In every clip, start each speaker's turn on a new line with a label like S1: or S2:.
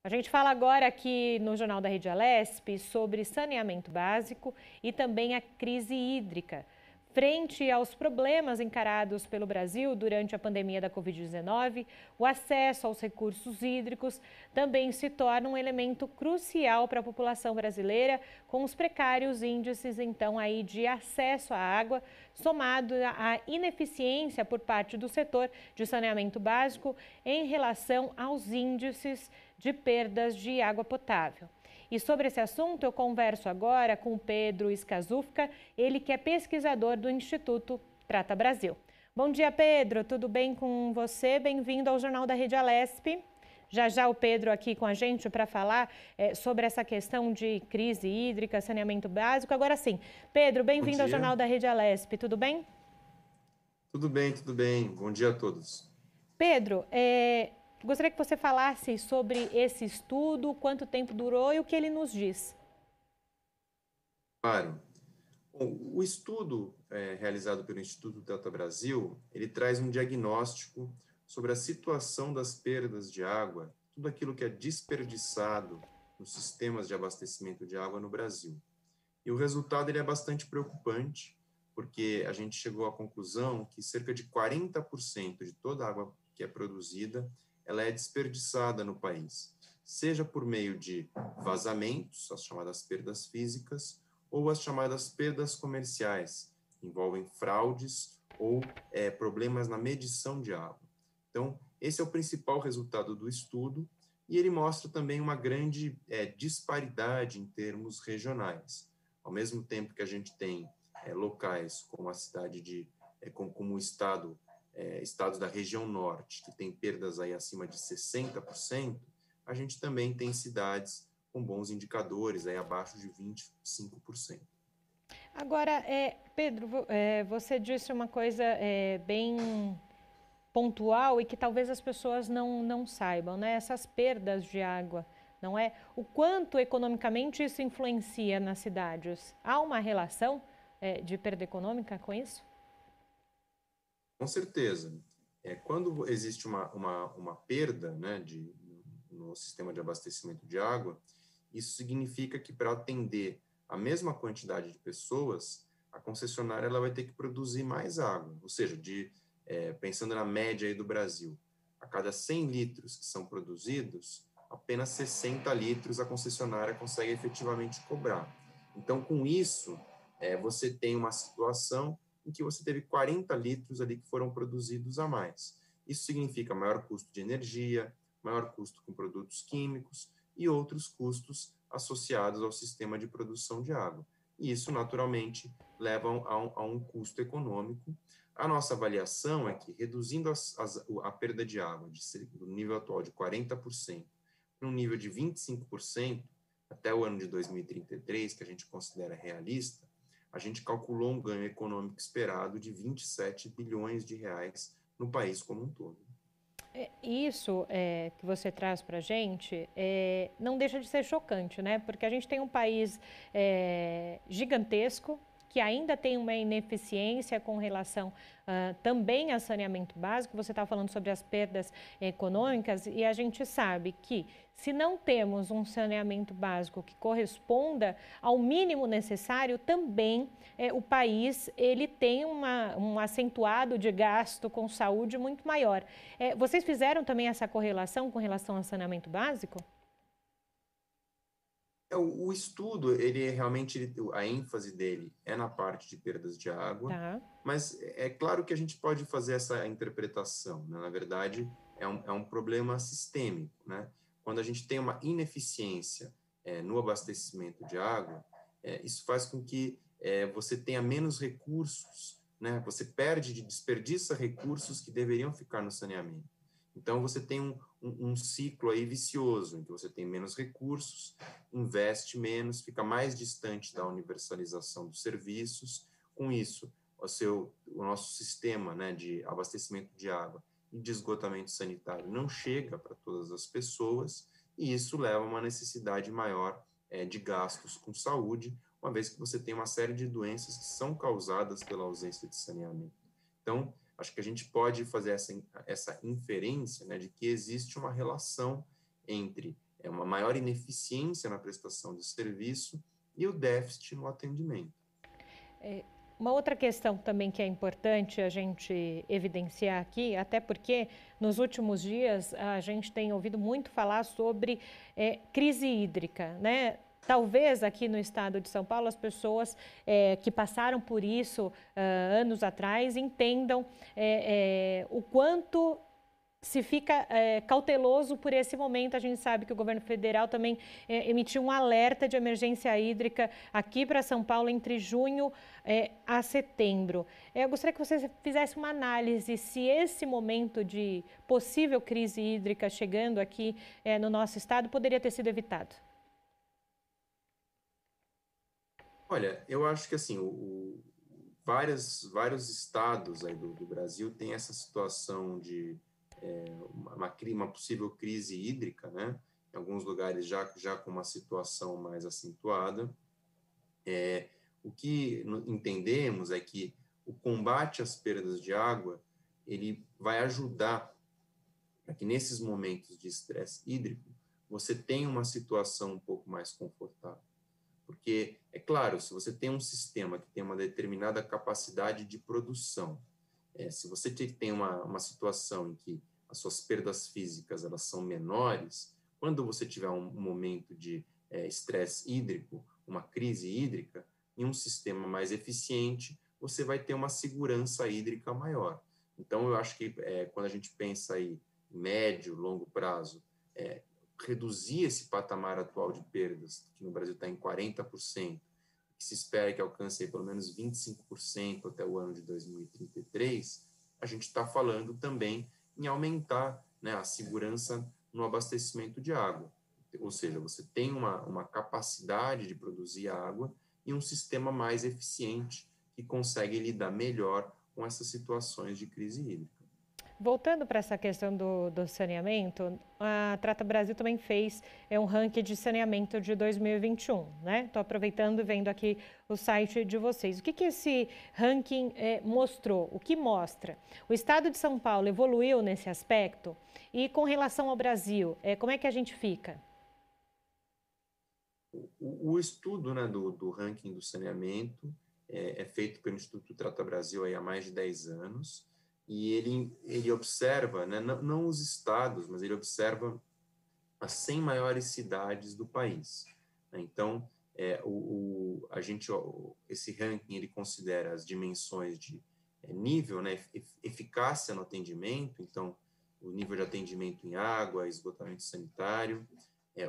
S1: A gente fala agora aqui no Jornal da Rede Alesp sobre saneamento básico e também a crise hídrica. Frente aos problemas encarados pelo Brasil durante a pandemia da Covid-19, o acesso aos recursos hídricos também se torna um elemento crucial para a população brasileira, com os precários índices, então, aí de acesso à água, somado à ineficiência por parte do setor de saneamento básico em relação aos índices de perdas de água potável. E sobre esse assunto eu converso agora com o Pedro Skazufka, ele que é pesquisador do Instituto Trata Brasil. Bom dia, Pedro, tudo bem com você? Bem-vindo ao Jornal da Rede Alesp. Já o Pedro aqui com a gente para falar sobre essa questão de crise hídrica, saneamento básico. Agora sim, Pedro,
S2: Bom
S1: bem-vindo ao
S2: dia.
S1: Jornal da Rede Alesp, tudo bem?
S2: Tudo bem, tudo bem. Bom dia a todos.
S1: Pedro, gostaria que você falasse sobre esse estudo, quanto tempo durou e o que ele nos diz.
S2: Claro. Bom, o estudo realizado pelo Instituto Delta Brasil, ele traz um diagnóstico sobre a situação das perdas de água, tudo aquilo que é desperdiçado nos sistemas de abastecimento de água no Brasil. E o resultado ele é bastante preocupante, porque a gente chegou à conclusão que cerca de 40% de toda a água que é produzida, ela é desperdiçada no país, seja por meio de vazamentos, as chamadas perdas físicas, ou as chamadas perdas comerciais, que envolvem fraudes ou problemas na medição de água. Então, esse é o principal resultado do estudo, e ele mostra também uma grande disparidade em termos regionais. Ao mesmo tempo que a gente tem locais como a cidade como o estado, estados da região norte, que tem perdas aí acima de 60%, a gente também tem cidades com bons indicadores, aí abaixo de 25%.
S1: Agora, Pedro, você disse uma coisa bem pontual e que talvez as pessoas não saibam, né? Essas perdas de água, não é? O quanto economicamente isso influencia nas cidades? Há uma relação de perda econômica com isso?
S2: Com certeza. Quando existe uma perda, né, no sistema de abastecimento de água, isso significa que para atender a mesma quantidade de pessoas, a concessionária ela vai ter que produzir mais água. Ou seja, pensando na média aí do Brasil, a cada 100 litros que são produzidos, apenas 60 litros a concessionária consegue efetivamente cobrar. Então, com isso, você tem uma situação em que você teve 40 litros ali que foram produzidos a mais. Isso significa maior custo de energia, maior custo com produtos químicos e outros custos associados ao sistema de produção de água. E isso, naturalmente, leva a um custo econômico. A nossa avaliação é que, reduzindo a perda de água do nível atual de 40% para um nível de 25% até o ano de 2033, que a gente considera realista, a gente calculou um ganho econômico esperado de 27 bilhões de reais no país como um todo.
S1: Isso que você traz para a gente não deixa de ser chocante, né? Porque a gente tem um país gigantesco, que ainda tem uma ineficiência com relação também a saneamento básico. Você está falando sobre as perdas econômicas e a gente sabe que se não temos um saneamento básico que corresponda ao mínimo necessário, também o país ele tem um acentuado de gasto com saúde muito maior. Vocês fizeram também essa correlação com relação ao saneamento básico?
S2: O estudo, a ênfase dele é na parte de perdas de água,
S1: Tá.
S2: mas é claro que a gente pode fazer essa interpretação, né? Na verdade, é um problema sistêmico, né? Quando a gente tem uma ineficiência no abastecimento de água, isso faz com que você tenha menos recursos, né? Você desperdiça recursos que deveriam ficar no saneamento. Então, você tem um ciclo aí vicioso, em que você tem menos recursos, investe menos, fica mais distante da universalização dos serviços. Com isso, o nosso sistema, né, de abastecimento de água e de esgotamento sanitário não chega para todas as pessoas, e isso leva a uma necessidade maior de gastos com saúde, uma vez que você tem uma série de doenças que são causadas pela ausência de saneamento. Então, acho que a gente pode fazer essa inferência, né, de que existe uma relação entre uma maior ineficiência na prestação de serviço e o déficit no atendimento.
S1: Uma outra questão também que é importante a gente evidenciar aqui, até porque nos últimos dias a gente tem ouvido muito falar sobre crise hídrica, né? Talvez aqui no estado de São Paulo as pessoas que passaram por isso anos atrás entendam o quanto se fica cauteloso por esse momento. A gente sabe que o governo federal também emitiu um alerta de emergência hídrica aqui para São Paulo entre junho a setembro. Eu gostaria que você fizesse uma análise se esse momento de possível crise hídrica chegando aqui no nosso estado poderia ter sido evitado.
S2: Olha, eu acho que assim, vários estados aí do Brasil têm essa situação de uma possível crise hídrica, né? Em alguns lugares já com uma situação mais acentuada. O que entendemos é que o combate às perdas de água, ele vai ajudar para que nesses momentos de estresse hídrico, você tenha uma situação um pouco mais confortável. Porque, é claro, se você tem um sistema que tem uma determinada capacidade de produção, se você tem uma situação em que as suas perdas físicas elas são menores, quando você tiver um momento de estresse hídrico, uma crise hídrica, em um sistema mais eficiente, você vai ter uma segurança hídrica maior. Então, eu acho que quando a gente pensa aí em médio, longo prazo, reduzir esse patamar atual de perdas, que no Brasil está em 40%, que se espera que alcance aí pelo menos 25% até o ano de 2033, a gente está falando também em aumentar, né, a segurança no abastecimento de água. Ou seja, você tem uma capacidade de produzir água e um sistema mais eficiente que consegue lidar melhor com essas situações de crise hídrica.
S1: Voltando para essa questão do saneamento, a Trata Brasil também fez um ranking de saneamento de 2021, né? Estou aproveitando e vendo aqui o site de vocês. O que esse ranking mostrou? O que mostra? O estado de São Paulo evoluiu nesse aspecto? E com relação ao Brasil, como é que a gente fica?
S2: O estudo, né, do ranking do saneamento é feito pelo Instituto Trata Brasil aí há mais de 10 anos. E ele observa, né, não os estados, mas ele observa as 100 maiores cidades do país. Então, esse ranking ele considera as dimensões de nível, né, eficácia no atendimento, então, o nível de atendimento em água, esgotamento sanitário,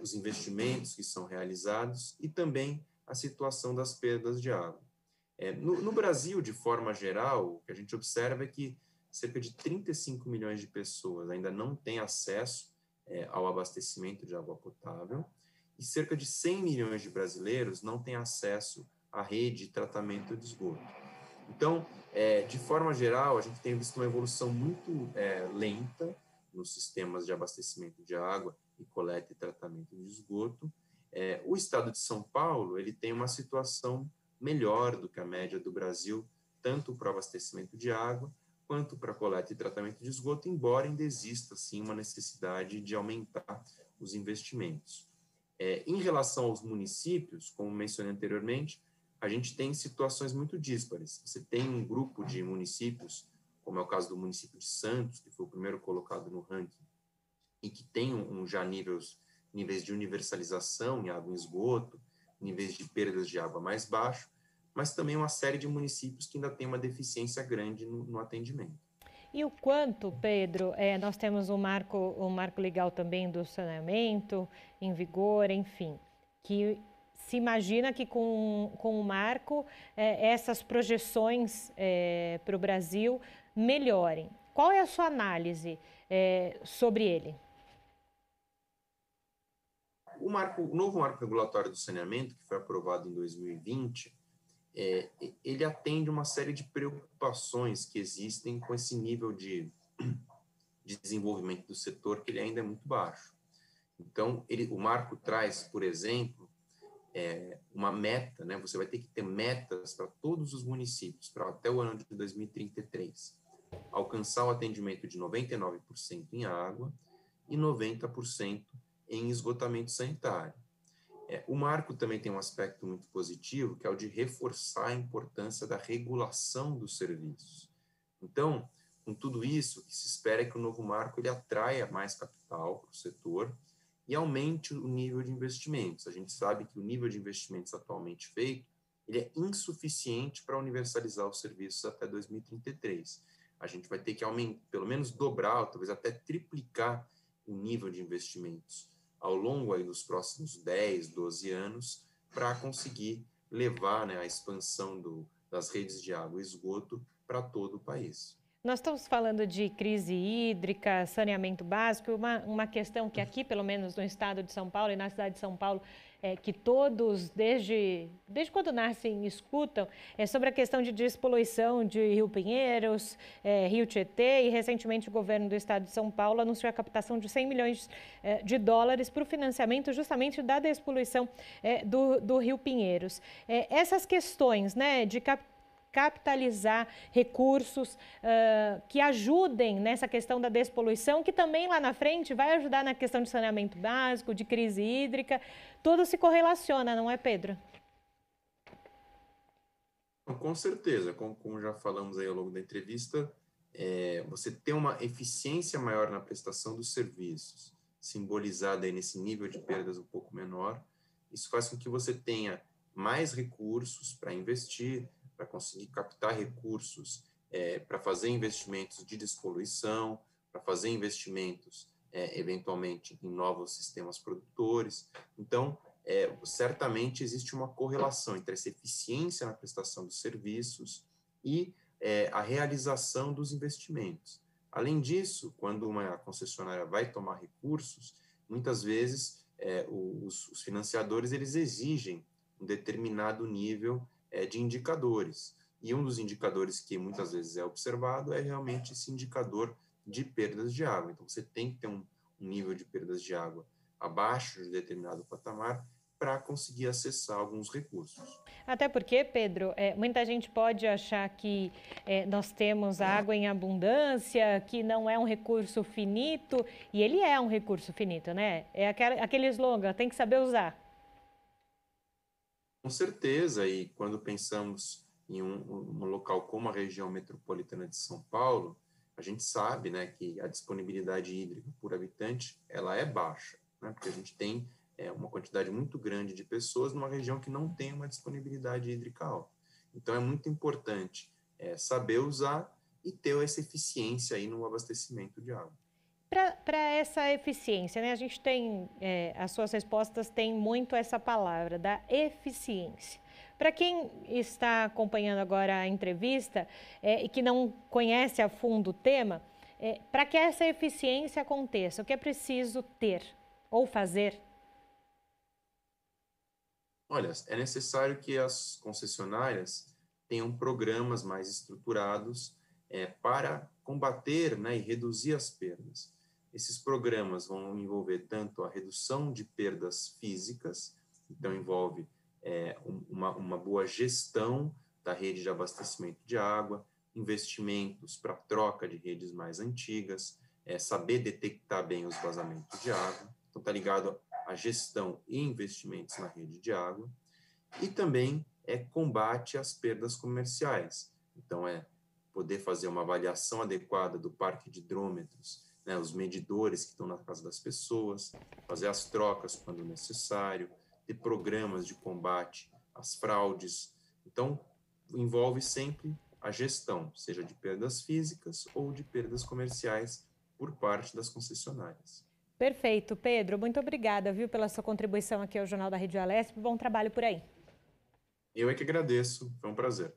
S2: os investimentos que são realizados e também a situação das perdas de água. No Brasil, de forma geral, o que a gente observa é que cerca de 35 milhões de pessoas ainda não têm acesso ao abastecimento de água potável e cerca de 100 milhões de brasileiros não têm acesso à rede de tratamento de esgoto. Então, de forma geral, a gente tem visto uma evolução muito lenta nos sistemas de abastecimento de água e coleta e tratamento de esgoto. O estado de São Paulo ele tem uma situação melhor do que a média do Brasil, tanto para o abastecimento de água, quanto para coleta e tratamento de esgoto, embora ainda exista, sim, uma necessidade de aumentar os investimentos. Em relação aos municípios, como mencionei anteriormente, a gente tem situações muito díspares. Você tem um grupo de municípios, como é o caso do município de Santos, que foi o primeiro colocado no ranking, e que tem já níveis de universalização em água e esgoto, níveis de perdas de água mais baixos, mas também uma série de municípios que ainda tem uma deficiência grande no atendimento.
S1: E o quanto, Pedro, nós temos um marco legal também do saneamento em vigor, enfim, que se imagina que com o marco essas projeções para o Brasil melhorem. Qual é a sua análise sobre ele?
S2: O novo marco regulatório do saneamento, que foi aprovado em 2020, ele atende uma série de preocupações que existem com esse nível de desenvolvimento do setor, que ele ainda é muito baixo. Então, o marco traz, por exemplo, uma meta, né? Você vai ter que ter metas para todos os municípios, para até o ano de 2033, alcançar o atendimento de 99% em água e 90% em esgotamento sanitário. O marco também tem um aspecto muito positivo, que é o de reforçar a importância da regulação dos serviços. Então, com tudo isso, o que se espera é que o novo marco ele atraia mais capital para o setor e aumente o nível de investimentos. A gente sabe que o nível de investimentos atualmente feito ele é insuficiente para universalizar os serviços até 2033. A gente vai ter que aumentar, pelo menos dobrar, ou talvez até triplicar o nível de investimentos ao longo aí dos próximos 10, 12 anos para conseguir levar, né, a expansão das redes de água e esgoto para todo o país.
S1: Nós estamos falando de crise hídrica, saneamento básico, uma questão que aqui, pelo menos no estado de São Paulo e na cidade de São Paulo, que todos, desde quando nascem, escutam, é sobre a questão de despoluição de Rio Pinheiros, Rio Tietê, e recentemente o governo do estado de São Paulo anunciou a captação de 100 milhões de dólares para o financiamento justamente da despoluição do Rio Pinheiros. Essas questões, né, de capitalizar recursos que ajudem nessa questão da despoluição, que também lá na frente vai ajudar na questão de saneamento básico, de crise hídrica, tudo se correlaciona, não é, Pedro?
S2: Com certeza, como já falamos aí ao longo da entrevista, você ter uma eficiência maior na prestação dos serviços, simbolizada aí nesse nível de perdas um pouco menor, isso faz com que você tenha mais recursos para investir, para conseguir captar recursos, para fazer investimentos de despoluição, para fazer investimentos, eventualmente, em novos sistemas produtores. Então, certamente existe uma correlação entre essa eficiência na prestação dos serviços e a realização dos investimentos. Além disso, quando uma concessionária vai tomar recursos, muitas vezes os financiadores eles exigem um determinado nível de indicadores. E um dos indicadores que muitas vezes é observado é realmente esse indicador de perdas de água. Então, você tem que ter um nível de perdas de água abaixo de determinado patamar para conseguir acessar alguns recursos.
S1: Até porque, Pedro, muita gente pode achar que nós temos água em abundância, que não é um recurso finito, e ele é um recurso finito, né? É aquele slogan, tem que saber usar.
S2: Com certeza, e quando pensamos em um local como a região metropolitana de São Paulo, a gente sabe, né, que a disponibilidade hídrica por habitante ela é baixa, né, porque a gente tem uma quantidade muito grande de pessoas numa região que não tem uma disponibilidade hídrica alta. Então, é muito importante saber usar e ter essa eficiência aí no abastecimento de água.
S1: Para essa eficiência, né? A gente tem, as suas respostas têm muito essa palavra, da eficiência. Para quem está acompanhando agora a entrevista e que não conhece a fundo o tema, para que essa eficiência aconteça, o que é preciso ter ou fazer?
S2: Olha, é necessário que as concessionárias tenham programas mais estruturados para combater, né, e reduzir as perdas. Esses programas vão envolver tanto a redução de perdas físicas, então envolve uma boa gestão da rede de abastecimento de água, investimentos para troca de redes mais antigas, saber detectar bem os vazamentos de água, então está ligado à gestão e investimentos na rede de água, e também combate às perdas comerciais, então poder fazer uma avaliação adequada do parque de hidrômetros, né, os medidores que estão na casa das pessoas, fazer as trocas quando necessário, ter programas de combate às fraudes. Então, envolve sempre a gestão, seja de perdas físicas ou de perdas comerciais por parte das concessionárias.
S1: Perfeito, Pedro. Muito obrigada, viu, pela sua contribuição aqui ao Jornal da Rede Alesp. Bom trabalho por aí.
S2: Eu é que agradeço, foi um prazer.